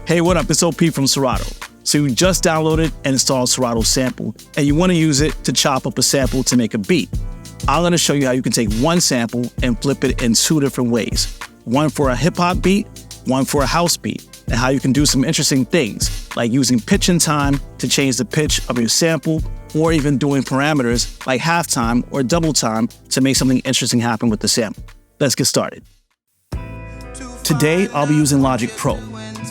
Hey, what up? It's OP from Serato. So you just downloaded and installed Serato Sample, and you want to use it to chop up a sample to make a beat. I'm going to show you how you can take one sample and flip it in two different ways. One for a hip-hop beat, one for a house beat, and how you can do some interesting things, like using pitch and time to change the pitch of your sample, or even doing parameters like halftime or double time to make something interesting happen with the sample. Let's get started. Today, I'll be using Logic Pro,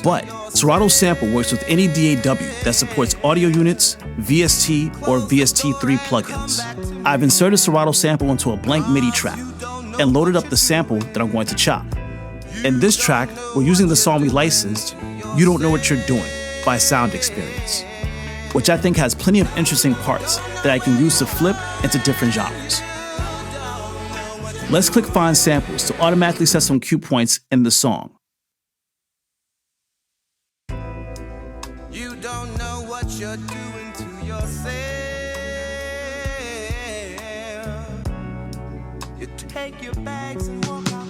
but Serato Sample works with any DAW that supports audio units, VST, or VST3 plugins. I've inserted Serato Sample into a blank MIDI track and loaded up the sample that I'm going to chop. In this track, we're using the song we licensed, You Don't Know What You're Doing by Sound Experience, which I think has plenty of interesting parts that I can use to flip into different genres. Let's click Find Samples to automatically set some cue points in the song. You don't know what you're doing to yourself. You take your bags and walk out.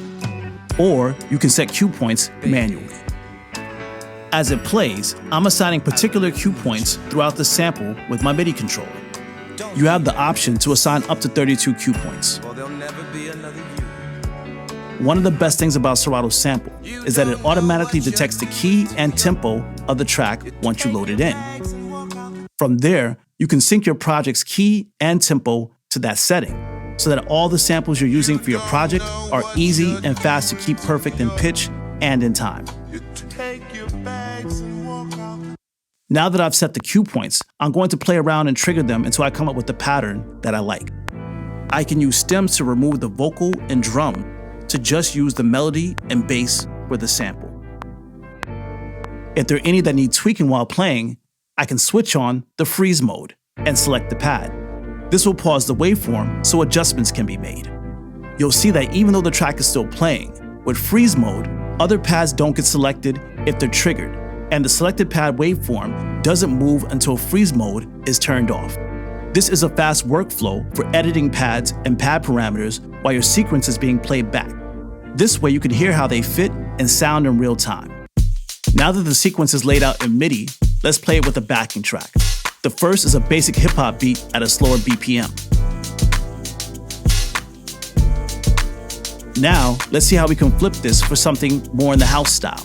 Or you can set cue points manually. As it plays, I'm assigning particular cue points throughout the sample with my MIDI controller. You have the option to assign up to 32 cue points. One of the best things about Serato Sample is that it automatically detects the key and tempo of the track once you load it in. From there, you can sync your project's key and tempo to that setting, so that all the samples you're using for your project are easy and fast to keep perfect in pitch and in time. Now that I've set the cue points, I'm going to play around and trigger them until I come up with the pattern that I like. I can use stems to remove the vocal and drum to just use the melody and bass for the sample. If there are any that need tweaking while playing, I can switch on the freeze mode and select the pad. This will pause the waveform so adjustments can be made. You'll see that even though the track is still playing, with freeze mode, other pads don't get selected if they're triggered, and the selected pad waveform doesn't move until freeze mode is turned off. This is a fast workflow for editing pads and pad parameters while your sequence is being played back. This way you can hear how they fit and sound in real time. Now that the sequence is laid out in MIDI, let's play it with a backing track. The first is a basic hip-hop beat at a slower BPM. Now, let's see how we can flip this for something more in the house style.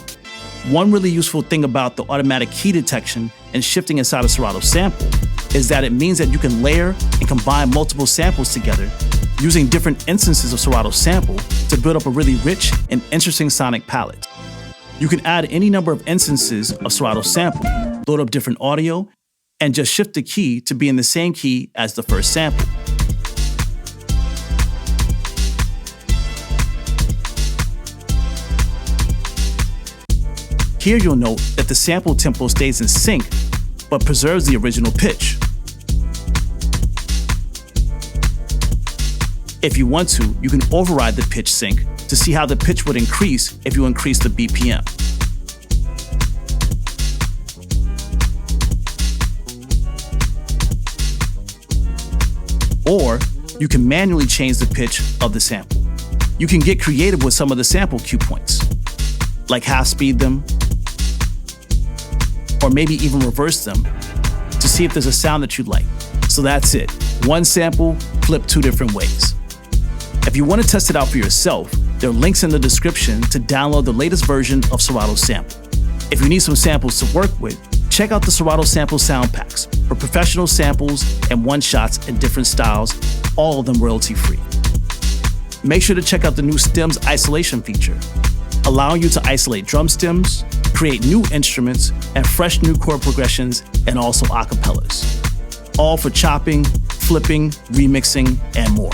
One really useful thing about the automatic key detection and shifting inside of Serato Sample is that it means that you can layer and combine multiple samples together using different instances of Serato Sample to build up a really rich and interesting sonic palette. You can add any number of instances of Serato Sample, load up different audio, and just shift the key to be in the same key as the first sample. Here you'll note that the sample tempo stays in sync, but preserves the original pitch. If you want to, you can override the pitch sync to see how the pitch would increase if you increase the BPM. Or you can manually change the pitch of the sample. You can get creative with some of the sample cue points, like half speed them, or maybe even reverse them to see if there's a sound that you like. So that's it. One sample, flip two different ways. If you want to test it out for yourself, there are links in the description to download the latest version of Serato Sample. If you need some samples to work with, check out the Serato Sample sound packs for professional samples and one-shots in different styles, all of them royalty-free. Make sure to check out the new stems isolation feature, allowing you to isolate drum stems, create new instruments, and fresh new chord progressions, and also acapellas. All for chopping, flipping, remixing, and more.